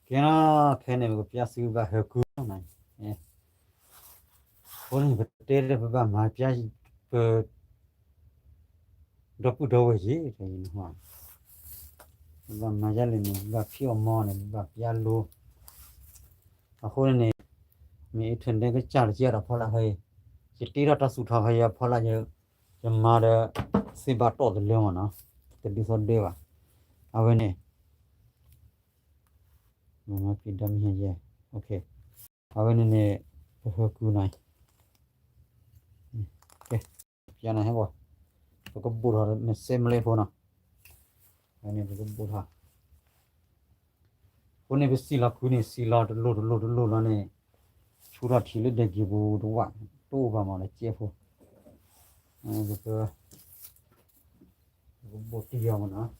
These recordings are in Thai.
걔나 걔네 그 피아스가 해구나 예 오늘 그때 그가 마 피아스 그 더부 더워지 되는 거 그가 마잘리는 그가 피어 먹는 그가 피알로 아코네 미 텐데 그 잘지라 폴라 해 지티라타 수타 해야 폴라 제 마르 시바 또들려나 때디서 데와 아베네 뭐 피담이 해 오케이 아베네 해구나 오케이 피아나 해봐 그거 부르라 메세멜레 보나 아니 그거 부르라 오늘 그 실라 군이 실라 로로로로로라네 추라 틸레 데기부 도와 또 봐마네 제포 그거 뭐 뛰어오나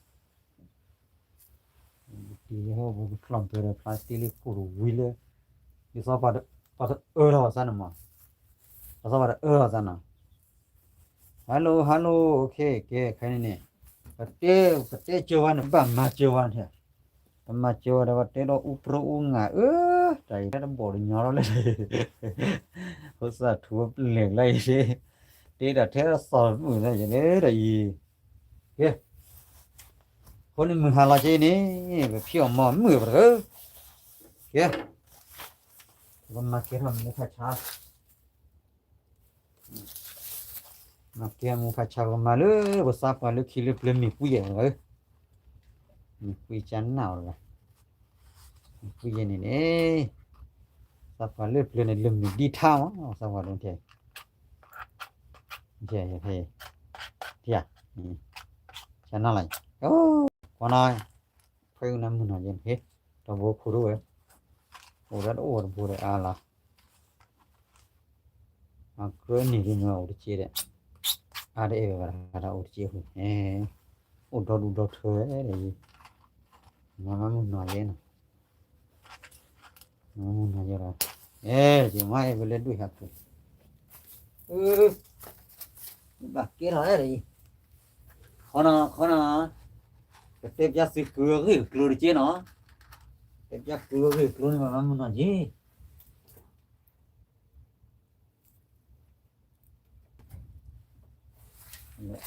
뛰어 뭐 클럽들 플라스틱이 고루 위레 이서 봐도 어라잖아 뭐 어서 봐도 어라잖아 할로 할로 오케이 오케이 가니네 그때 저와는 밤마 저와는 mà chưa đâu thế đó upro unga trời nó bộ nhỏ lên hôm sau thua liền lấy đi thế là thế là sờ mũi này vậy đấy là gì kia hôm nay mình hà là gì nè về phía mà mũi vào đó kia còn mà kia làm một phải cha mà kia một phải cha mà lỡ bữa sau mà lỡ khi lỡ lên mình quý rồi quý chán nào rồi quý gì này sao phải lướt lên lưng mình đi thao á sao mà đúng thế thế à chán nào lại con ơi phải năm mươi nào hết tao vô khu rồi ủa rất ổn vô đấy à là cứ nhìn đi ngầu đi chơi đấy à đấy là ổn chơi rồi ổn đâu thôi đấy mà muốn nói gì nữa muốn nói gì rồi chỉ mai về lên đuổi hạt rồi bà kia nói đấy khó cái tép giá xịt cửa cái cửa đi chơi nó tép giá cửa cái cửa mà muốn nói gì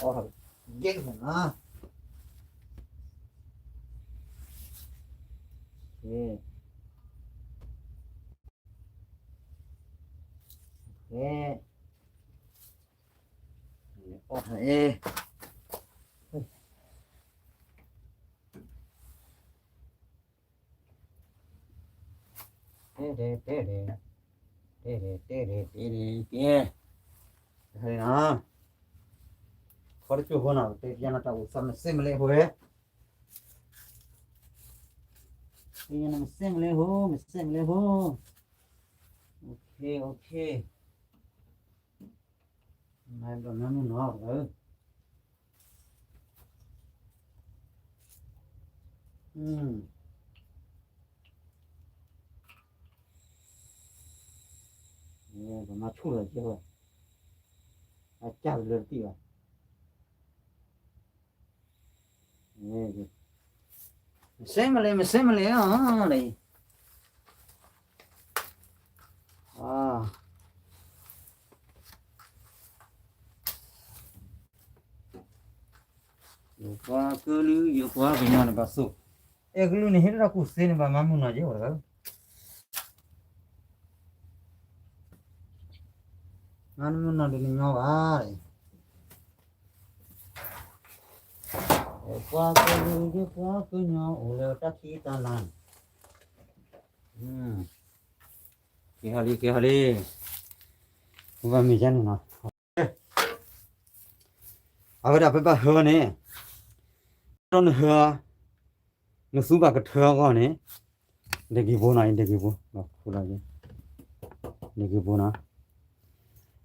thôi ghét rồi nó thế kia thế nào có được chưa nào thế giờ nó tao xem lại hồi bây giờ nó xem lại hồ ok này còn nó còn nó chui rồi chưa chào được tí à xem lại đây qua cứ lưu qua bây giờ nó bảo số cái lưu này hết ra cút sen và mắm muốn nói gì vậy mắm muốn nói đến nhau à qua cứ nhau ủa ta khi ta làm kia hali và mình chân nó à bây giờ hơ nè nó hơ nó xuống vào cái thơ con nè để cái vô này nó khu là gì để cái vô nào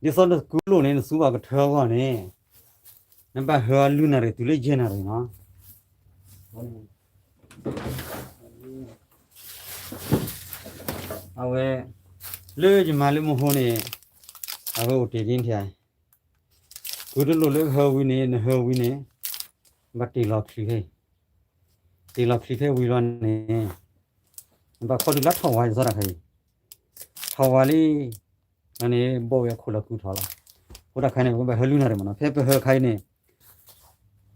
đi sau đó cứu luôn nè nó xuống vào cái thơ con nè nó bà hơ luôn này tụi lấy chân này nó à vậy lỡ gì mà lỡ mua hoa nè à vậy ổn định thế cứ đó lỡ hơ vi nè bắt tỷ lọt khí thế vi loan nè ba kho la thawa za ra khai thawa li ane bo ya khola ku thala ko da khai ne ba helu na re ma phe phe khai ne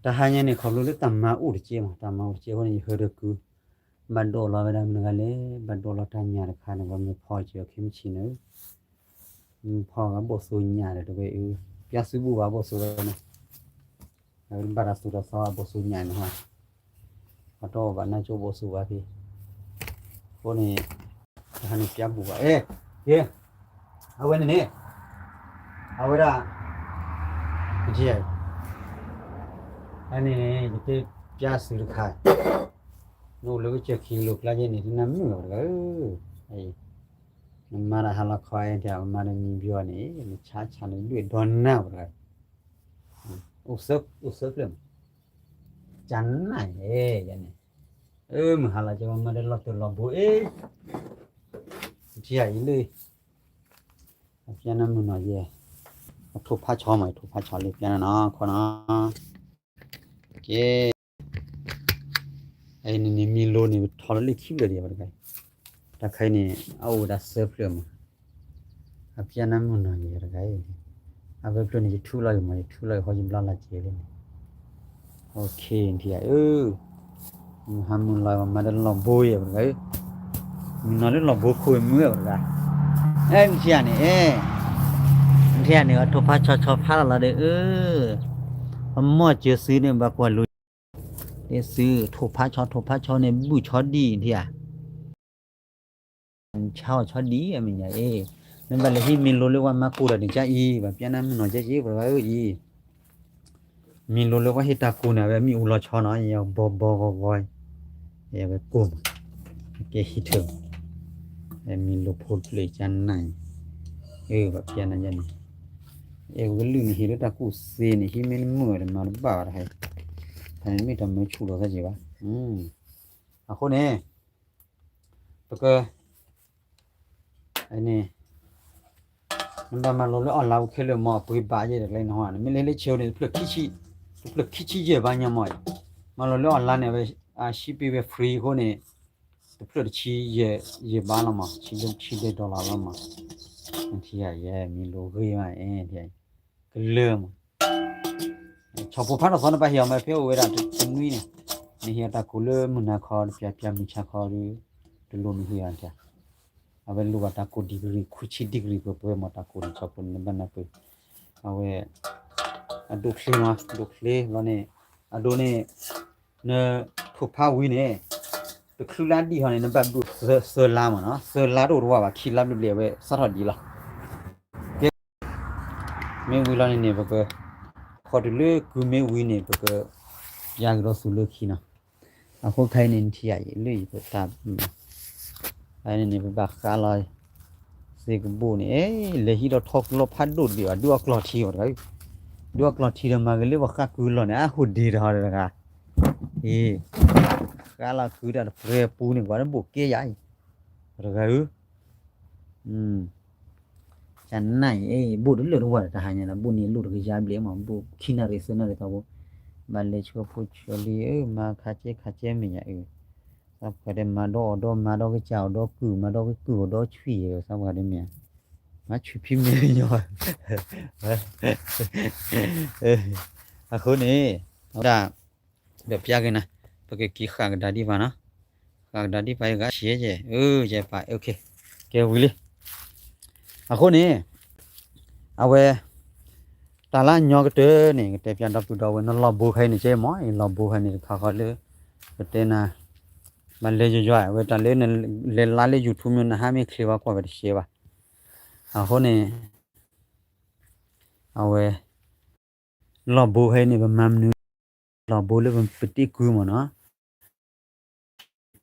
ta ha ne kho lo le tam ma u de che ma tam ma u che ho ni he de ku ban do la ba da na ga le ban do la ta nya de kha ne ba me pho che khim chi ne pho ga bo so nya de be u pya su bu ba bo so ne ba ra su da sa bo so nya ne ha ma to ba na cho bo so ba thi ko ni ta ni pya bu ba ye a we ne a we da ji ai ani ne te pya su kha no lo che khi lo la je ni na mi lo ga ai ma ra ha la khoi ja ma ne ni byo ni cha cha ni lue don na ba u sep le chan na ya ne mà hà là cho mà để lọt từ lọt bụi chị ấy đi cho nên mình nói gì thuộc phá chó mày thuộc phá chó liệt cho nó con nó cái ấy này mi lô này thò nó liệt khiếp được gì vậy cái ta khai này ao đã sớp rồi mà cho nên mình nói gì cái à với cái này thu lại họ dùng la chế lên ok thì ham lại mà đến lòng bôi vậy cái mình nói đến lòng bôi khôi mưa vậy cả em chia này chia này ở chỗ phá là đấy mua chưa xứ này bà qua lùi để xứ thuộc phá cho này bụi cho đi thì cho đi em mình nhỉ nên bà lấy khi mình lôi qua mà cô là để chạy và phía nam nói chạy và gì mình lôi qua hết ta cô này và mình lo cho nó nhiều bò ya be kum ke hitung mi lo phot le chan nai ba pian na jan go lu ni hi ta ku se ni hi men mo de ma ba ra hai than mi ta me chu lo sa ji ba a kho ne to ke ai ne namba ma lo le on la ke le mo pui ba je de le no ha mi le chiu ni pluk ki chi je ba nya mo ma lo le on la ne be ship be free ko ne pluk chi ye ba la ma chi de dollar la ma thì ya mi lo ge ma thì cái lơ mà cho phụ phát là sao nó bây giờ mà phiếu về là từng nguy này này hiện tại cô lơ mình là khó pia mình chắc khó đi từ luôn hiện tại à bên lúc ta cô degree kuchi degree của mà ta cô cho cô nên bên nào cô à về đục lê lo này đồ này nó thuộc phá huy này từ khi làm đi họ này nó bắt buộc sơ làm mà nó sơ lá đồ và khi làm được liền về sát hạt đi là mấy huy lo này bữa khó được lơ cứ mấy huy này bữa giang đó sưu lơ khi nào à không thấy nên thì ấy lười bữa ta ai này bữa bạc cá lòi cái bù này lấy hi đó thọc lọp phát đột đi đua clot thi rồi đấy đua clot thi rồi mà cái lưỡi bạc cá cứ lòi này hụt đi rồi cả cá là cứ đã phê bù này quá nó buộc kia vậy rồi cái chẳng này bù đến lượt rồi ta hay là bù này lụt cái giá bể mà bù khi nào rồi sơn nào tao mà lấy cho phụ cho li mà khá chế mình vậy sao cái đêm mà đó cái chảo đó cử mà đó cái cử đó chủy sao cái đêm mẹ má chủy phim mẹ nhồi à khốn nè đã được pia cái này cái kỹ khang đã đi vào nó khang đã đi phải gã xé chứ vậy phải ok kêu vui đi à khốn nè à về ta là nhỏ cái té này cái té pian đập từ đầu nó lò bù hay này chơi mó lò bù hay này khá khó lắm cái té na mình lấy cho vậy ta lên lá lên YouTube mình hay mấy clip qua vậy chơi vậy à hôm nay à về lò bù hay này mà mình lò bù lên mình bứt đi cùi mà nó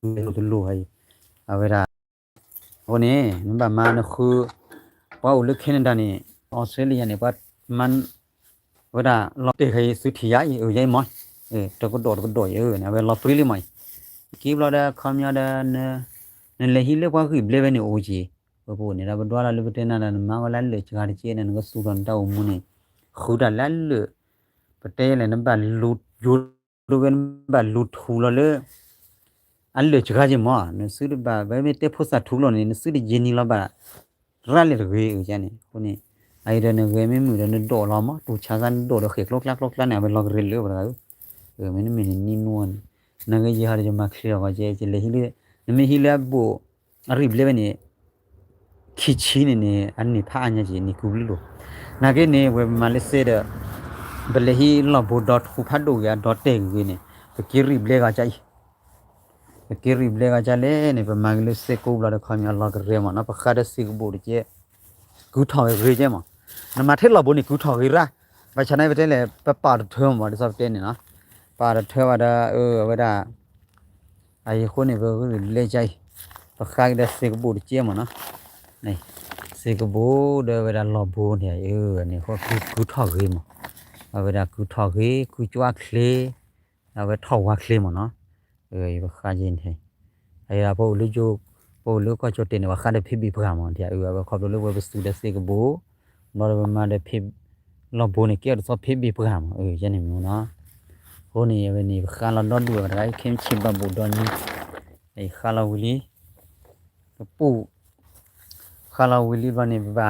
cùi từ lù hay à vậy là hôm nay mình mà nó khu bao lúc Canada này Australia này bắt mình vậy là lò tê hay suy thị ấy ở đây mày tôi có đổi này về lò free mày kịp lo đã không nhớ đã nên lấy hết qua cái bể bên này ôi chị bố này là bữa đó là lúc tên là mà có lăn lửa chả đi chơi này nó sụt đòn tàu mua này khu đã lăn lửa bữa tây này nó bàn lụt lụt bên bàn lụt hù lo lửa อันเลยจะกันมั้งเนี่ยสุดบ้าแบบไม่เตะพุทธะทุกข์เนี่ยสุดเจนี่ละบ้ารันเลยเว้ยจันนี่คนนี้ไอ้เรื่องเนี่ยเว้ยไม่มีเรื่องเนี่ยโดดละมั้งตัวชากันโดดเขกลอกเนี่ยเป็นลอกเรียลเลยบ้าไม่เนี่ยไม่นี่นวลนั่งก็ยี่ห้อจะมาเคลียร์ว่าเจ๊เลยฮิเลเนี่ยไม่ฮิเลบุรีบเลยเนี่ยคิดชีเนี่ยอันนี้พาอันนี้เจนี่กูรู้นั่งก็เนี่ยเว้ยมาเลเซียเด้อเบลฮีลบุดอทคูพัดดูยาดอทเต็งกูเนี่ยไปคิดรีบเลยก็ใจกิริบเlega jale ne pa magle se ko bla de khami Allah ke re ma na pa khade sig bo de je gu thaw re je ma na ma the la bo ni gu thaw ri ra ba chanai ba de le pa de thom ma de so te ni na pa de thwa ba da ba da ai ko ne ba le jai pa khade sig bo de je ma na này sig bo de ba da lo bo ni ni ko gu thaw ri ma ba da gu thaw ri gu chwa khle ba thaw wa khle ma na ba kha jin the ai ra bo lu ko cho tin ba kha de phit bi phra ma dia ba kho lo ba su de se ko bo no ba ma de phit lo bo ni ke so phit bi phra ma ya ni mu na ho ni ba ni kha la no du ba dai khin chin ba bo do ni ai kha la wi li pu kha la wi li ba ni ba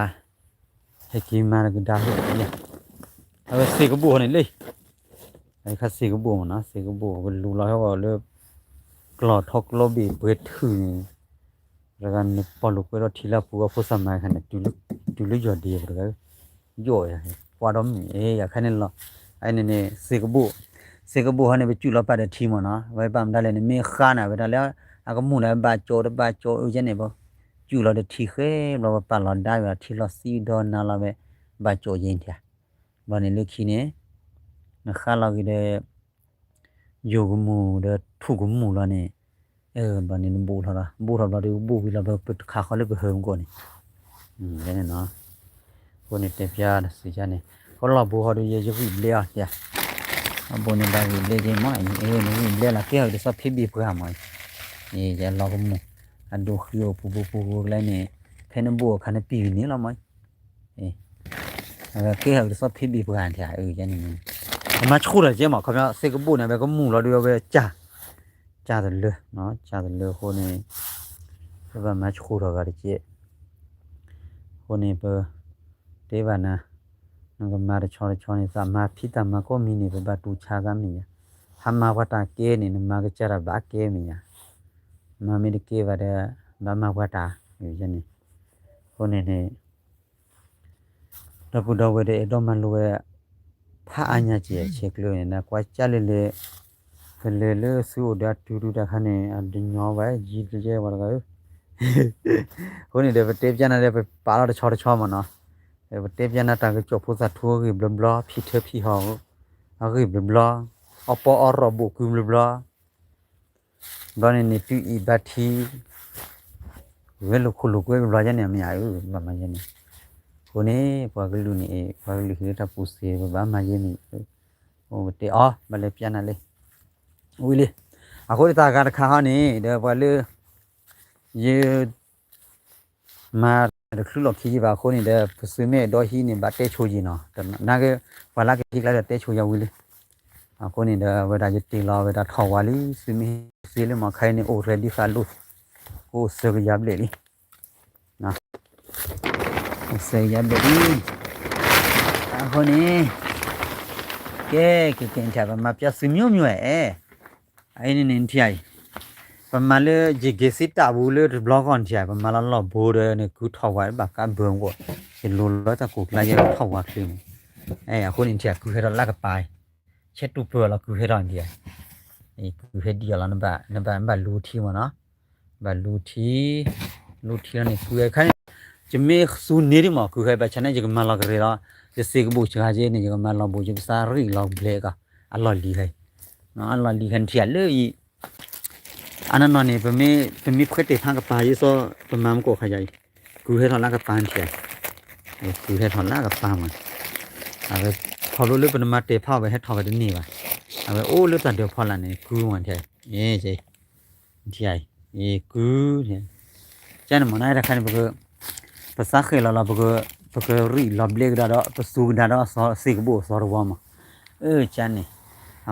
he ki ma ga da ho ya ba se ko bo ni le ai kha se ko bo ma na se ko bo ba lu la ho ba leกลอทอกลบีเปิดถึงแล้วกันพอลูกไปรถทีละปูก็พูดสมัยขนาดจุลุจอดีไปเลยย่อยกว่าดมอยากแค่นั้นหรอไอ้นี่เสกบูฮันนี่ไปจุลปัดทีมันนะไว้ปั๊มได้เลยนี่มีข้านะไปได้แล้วอาก็มุ่งเลยบาโจอยู่เจนี่บ่จุลเดทีเคเราปั๊มเราได้ว่าทีละซีดอนนั่นละไปบาโจยิงเถอะวันนี้ลูกขี้เนี่ยนักข้าเราก็ได้โยกมูเดทุกมูแล้วเนี่ยบันนี้บูทละเราดูบูวิลาแบบปิดขาเขาเลยไปเฮิมก่อนนี่เนี่ยเนาะคนนี้เทียบสิจ้าเนี่ยเขาเราบูเขาดูเยอะๆวิบเลียจ้ะบูนี่ได้วิบเลียจริงไหมนี่วิบเลียละเกี่ยวกับสับพิบีเพื่อหมนี่จะเราก็มูอันดูขี้ยวปูอะไรเนี่ยแค่นั้นบูขันปีนี้เราไหมนี่เกี่ยวกับสับพิบีเพื่อหาจ้ะจ้ะนี่มาชูเลยเจ้าหมอเขาเนี่ยเสกบูเนี่ยแบบก็มูเราดูแบบจ้าเดือดเนาะจ้าเดือดคนนี้แบบมาชูเราก็ได้เจ้คนนี้เปเดี๋ยวนะนั่นก็มาชอนนี่สามารถพิจารณาก็มีนี่แบบดูชากันมีทำมาว่าตาเกนี่มาก็จะระบาดเกมีมาไม่ได้เกว่าเด้อมาว่าตาอยู่จังนี่คนนี้เราพูดเอาไว้เดี๋ยวมันรู้ว่าพระอัญญาเจียเช็คเลยนะกว่าจะเลยสู้ดัดดูดักขันเนี่ยอันนี้ย้อนไว้จีบเจ้าว่าก็คนนี้เดี๋ยวเทปยันอะไรไปปาเราจะชอบมันเนาะเดี๋ยวเทปยันนั่นต่างก็จบพูดสัตว์ทั่วคือบล้อพี่เธอพี่หอเอาคือบล้อเอาปอรอบุคือบล้อตอนนี้ตุอีบัตีเวลลุกเวลบล้อยันเนี่ยไม่เอาแบบมันยันเนี่ยคนนี้พอก็รู้นี่พอก็รู้ที่ถ้าพูดเสียแบบมันยันนี่โอ้เต๋อมาเลยยันอะไรอุ้ยเลยอะคนที่ตาการข้าวนี่เดี๋ยวพอเลยยืดมาเดี๋ยวคลุกขี้บาคนนี่เดี๋ยวซื้อเมื่อดอยฮีนี่บัตเตชูจีเนาะแต่นั่นก็พอละกี่ครั้งเดี๋ยวเตชูยาวิเลยอะคนนี่เดี๋ยวเวลาจะตีเราเวลาทวารีซื้อเมื่อซื้อเลยมาใครเนี่ยโอ้เรดี้ฟาลูโอ้เสือยับเลยนะเสือยับเลยอะคนนี้เก๋ใช่ป่ะมาพิจารณาซื้อมิวไอ้นี่ที่ไอ้ประมาณเลยจีเกสิตาบูเลยบล็อกก่อนใช่ประมาณเราหลบบูเลยเนี่ยกูถวายแบบการเบื่อหมดเห็นรู้แล้วแต่กูไล่ยังถวายคืนคนอินเดียกูให้เราลากไปเช็ดตัวเปลือกเรากูให้เราอินเดียกูให้เดียวแล้วนั่นแบบรูทีมันเนาะแบบรูทีแล้วเนี่ยกูให้แค่จะไม่สูญนี้ดิมั้งกูให้แบบฉันเนี่ยจะมาลากเรือ जैसे कि बुझ का जे नहीं जो मैं ला बुझ सारी ला ब्लेगा अल्लाह ली है ना अल्लाह ली है ठीक है येอันนั้นเนี่ยเป็นมีเพื่อเตะทางกับปลายี่ซ้อเป็นม้ามโกขยายกูให้ทอนล่ากับปลาเฉยกูให้ทอนล่ากับปลามันเอาไปพอรู้เรื่องเป็นมาเตะผ้าไปให้ทอไปที่นี่ว่ะเอาไปโอ้เรื่องตัดเดียวพอละเนี่ยกูมันเฉยเฉยกูเนี่ยเจ้าหน้ามันได้ราคาเนี่ยบอกภาษาเคยเราบอกรีลับเล็กได้แล้วภาษาได้แล้วสอสิกบัวสอรวามาเจ้าเนี่ย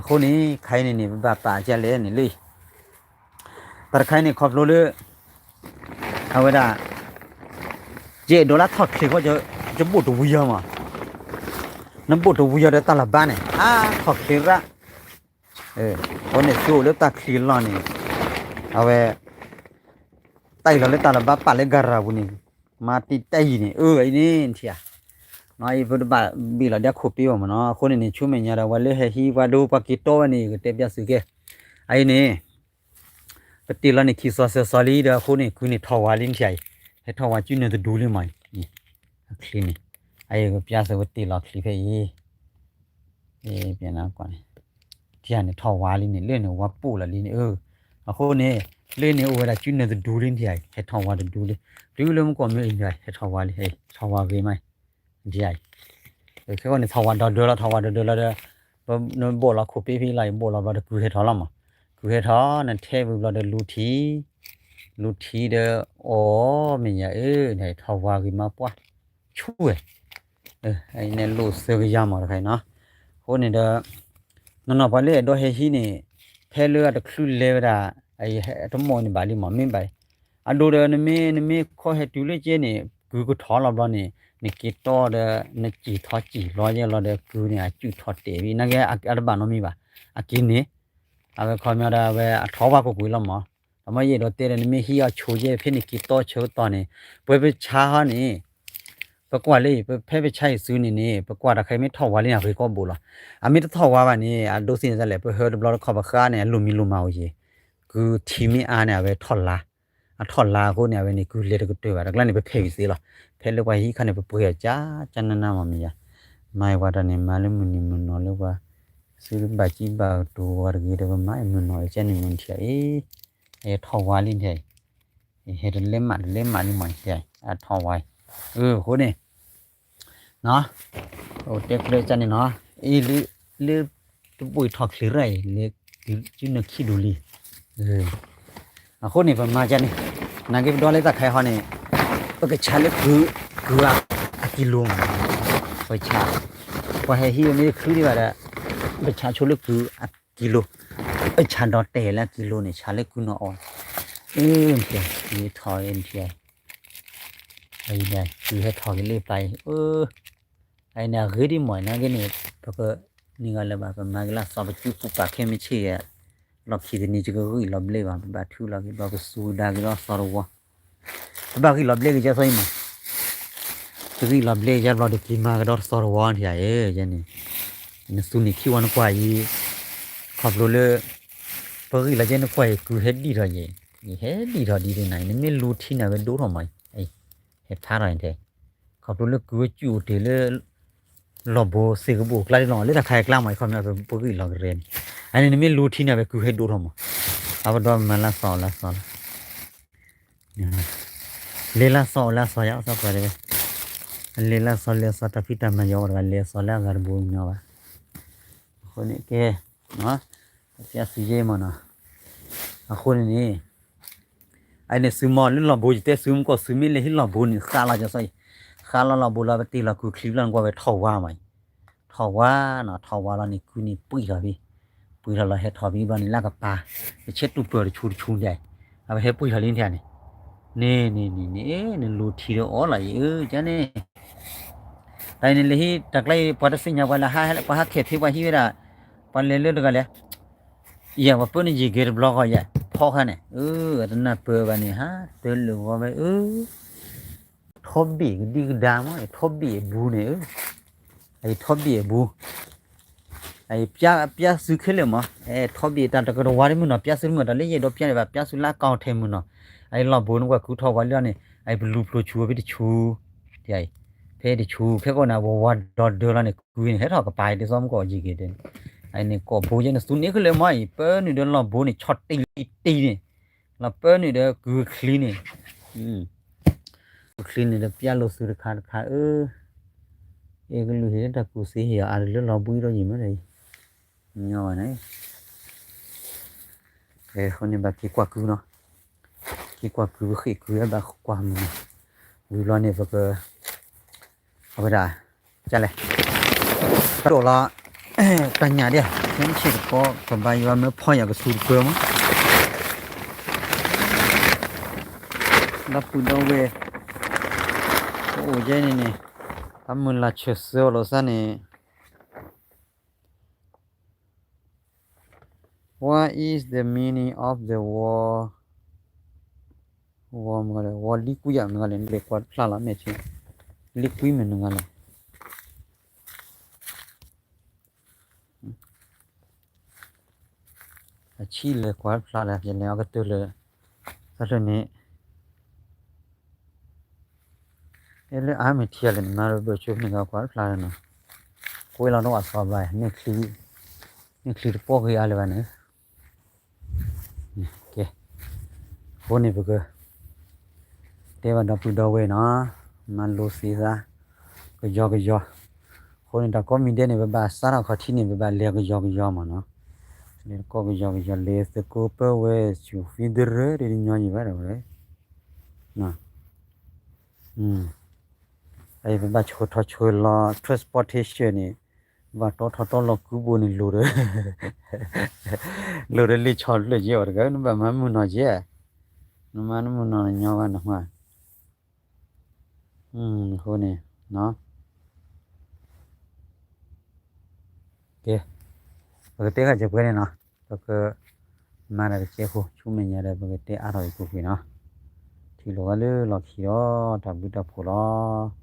คนนี้ใครเนี่ยแบบป่าเจ้าเล่นนี่เลย ตะไคร้เนี่ยขอบโลเลยเอาไว้ด่าเจโดนละทอดคลิกว่าจะบุตรวิยมาน้ำบุตรวิยได้ตลาดบ้านเนี่ยทอดคลิกละวันนี้สู้แล้วตาคลิกล้อนี่เอาไว้ไต่เราเลยตลาดบ้านปัดเลยการาบุนี่มาติดไต่นี่ไอ้นี่เทียน้อยพุทธบาทบีเราเดี๋ยวขุดปีออกมาเนาะคนนี้ชุ่มเงี้ยเราวันเลยให้ฮีวาดูปากิโตวันนี้ก็เต็มยาสุเกไอ้นี่ปฏิเราเนี่ยคิดซอลีเด้อคนนี้คือนี่ทวาลินใช่ให้ทวาจุนเนี่ยจะดูเลยไหมนี่คลีนี่ไอ้ก็พิจารณาปฏิเราคลีไปเปลี่ยนน้ำก่อนที่อันนี้ทวาลินเนี่ยเรื่องเนี่ยว่าปูละลินคนนี้เรื่องเนี่ยว่าจุนเนี่ยจะดูลินที่ให้ทวาจะดูเลยดูเลยมันก็ไม่อินเลยให้ทวาลิทวาเกยไหมดีไอ้แค่ว่านี่ทวารดอแล้วทวารดอแล้วเด้อบ่บ่ละคุปีไล่บ่ละบ่ได้กูเฮ็ดทอละมากูเฮ็ดทอนั่นเทบุละเด้อลูทีเด้อมีหยังนี่ทวารกิมาปัวชู้ไอ้เนี่ยลูเซกยามาใครเนาะโหนี่เด้อนอนๆบ่เลยดอเฮฮีนี่แพ้เลือดคลุเลวดาไอ้ตมอนี่บาลีมามินไปอะดูเด้อนี่มีขอเฮ็ดอยู่เลยเจนี่กูทอละบ่นี่นี่กิโตเดนี่จีทอจีร้อยเยอะเลยกูเนี่ยจุดทอเตวีนั่นแกอัดบ้านน้องมีป่ะกินนี่เอาไปคอยมาได้ไปทอว่ากูกุยละมั้งทำไมยี่เราเตะนี่ไม่ฮียชูเย่เพื่อนกิโตโชตอนนี้ไปช้านี่ประกวดเลยไปใช้ซื้อนี่ประกวดใครไม่ทอว่าเลยนะไปก็บุละไม่ต้องทอว่าวันนี้ดูสิจะเลยไปเฮิร์ดบล็อกขอบข้าเนี่ยลุมมาเอาอยู่คือทีมีเนี่ยไปทอลาคนเนี่ยวันนี้กูเลี้ยงกูตัวว่าแล้วนี่ไปเพย์สิล่ะเพย์เลยว่าฮีคันเนี่ยไปเปย์จ้าจันนั่นมามีอ่ะไม่ว่าตอนนี้มาเลยมันนอนเลยว่าซื้อบาจีบาตัววาร์กีเดี๋ยวมามันนอนเจนี่มันเที่ยทวาลินเที่ยเฮ็ดเล่มมานี่มันเที่ยทวายคนนี้เนาะเด็กเลยจันนี่เนาะเลืตัวปุยทอกสิไรเลืจุนขี้ดูลีคนนี้เป็นมาจันนี่นักเก็บดอลเลยตะไคร้เขาเนี่ยก็ชาเล็กคือกิโลไปชาพอให้ฮีมีคือดีกว่าละไปชาชุเล็กคือกิโลชาดอเตะแล้วกิโลเนี่ยชาเล็กคือน้อยเที่ยมีทอยเที่ยไอ้เนี่ยคือให้ทอยเลยไปไอ้เนี่ยคือดีหมอยนะแกเนี่ยเพราะก็นี่ก็เลยแบบมาก็ละสอบจุดปุ๊บปากแค่ไม่เชี่ยเราคิดนี่จะก็อีหลอบเลยว่าแบบทุลักเราก็สู้ได้ก็สอร์วะแบบอีหลอบเลยก็จะใช่ไหมก็อีหลอบเลยจะเราได้กินมาก็ดอสอร์วะที่ไอ้ยันนี่สู้นี่คิดว่านึกว่าอีขับรถเลยเพราะอีหลาจะนึกว่ากูเฮ็ดดีเท่าไหร่เฮ็ดดีเท่าดีได้ไหนนี่ไม่รู้ที่ไหนเป็นดูทำไมไอ้เฮ็ดท่าอะไรเท่ขับรถเลยกูจู่เดี๋ยวเลยหลบโบเสกโบกลายหล่อเลยแต่ใครกล้าไหมความน่าเป็นพวกอีหลอกเรียนอันนี้ไม่รู้ที่ไหนไปกูให้ดูทำไมเอาไปดูมันละสอนเลละสอนยาวสักวันเลยเลละสอนแต่พิจารณายาวกันเลสอนแล้วกันบุญเนาะคนนี้แกเนาะเสียสีเยมันนะคนนี้ไอ้เนี่ยซื้อมอลล์หล่อบุญแต่ซื้อมันก็ซื้อไม่เลยที่หล่อบุญข้าเราจะใส่ข้าเราบุญเราไปตีเราคือคลิปเราก็ไปท่อว่าไหมท่อว่าเรานี่คือนี่ปุ้ยเราพี่ปุ้ยเราเฮ็ดท่อพี่บ้านนี่ลากกับปลาไปเช็ดตู้เปลือกชูใหญ่เอาไปเฮ็ดปุ้ยเราลิ้นแทนนี่รูทีเดียวอะไรจ้ะนี่แต่นี่เลยที่ตะไคร้พอจะสิ่งอย่างว่าละพอเข็ดที่ว่าที่ว่าปนเลื่อนกันเลยอย่างว่าเปิ้ลนี่จีเกอร์บล็อกเขาใหญ่พอแค่ไหนตอนนั้นเปิดวันนี้เตือนหรือว่าไปทบบีดีกดามทบบีบูเนี่ยไอ้ทบบีบูไอ้เปียซื้อขึ้นเลยมั้งทบบีแต่ตะกร้อวาริมุนเปียซื้อมันแต่เลี้ยดอกเปียแบบเปียซื้อลากาวเทมุนไอ้เราบุญว่ากูทว่าเรื่องนี้ไอ้บลูพลูชูไปดิชูใหญ่เพดิชูแค่ก็น่ะว่าดอดเดือแล้วเนี่ยกูเห็นให้ทอกกับไปดิซ้อมก็จีเกเดนไอ้นี่ก็บูยันสุนี่คือเลยมั้ยเปิ้ลนี่เดินเราบุญนี่ช็อตตีนี่เราเปิ้ลนี่เด้อกูคลีนี่คลีนี่เด้อเปียโลสุรคาก็รู้เห็นแต่กูเสียอะไรเรื่องเราบุญเราอยู่มั้ยเลยเงาไหนคนนี้แบบกี่กว่ากูเนาะกี่กว่าคือขี้คือแบบความวิลเนี่ยก็เอาไปได้จะเลยกระโดดละตัญญาเดียวฉันเชื่อก็สบายว่าเมื่อพ่ออยากจะสูดเพิ่ม รับปุ่นเอาเวโอ้ยนี่ทำมันละเชื่อเสือโลซะนี่ What is the meaning of the war มกันเลย war ลิกุยมันกันเลยเรียกว่าพลาละเมชิลิกุยมันกันเลยชีเลยกว่าพลาละยังไงก็ตัวเลยสักนี้เอออาไม่เที่ยวเลยมาเราไปช่วยนี่ก็กว่าพลาละเนาะคุยเราต้องอัดสอบไปนี่คลีปอกให้อะไรวะเนี่ยโอเคคนนี้เป็นก็เดี๋ยวเราไปดูเว้ยเนาะมันรู้สิซะก็ยอคนนี้ถ้าก็มีเด่นเนี่ยแบบสาระเขาที่นี่แบบเลี้ยงก็ยอมันเนาะนี่ก็ยอเลสก็เปิดเว้ยชูฟิดเรอร์เดี๋ยวนี้แบบอะไรนะไอ้แบบชัวร์ละ transportation นี่ว่าทอลกูบุนี่รู้เลยลิชอลเลยเยอะกันแบบมันมุนเอาเจ้มันมุนเอาเนาะกันนะว่าคนนี้เนาะโอเคปกติก็จะเป็นเนาะก็มาได้เจ้าคู่ชุ่มเนียได้ปกติอร่อยกูพี่เนาะที่เราก็เลยเราขี้อ๋อทำบิดาพูล้อ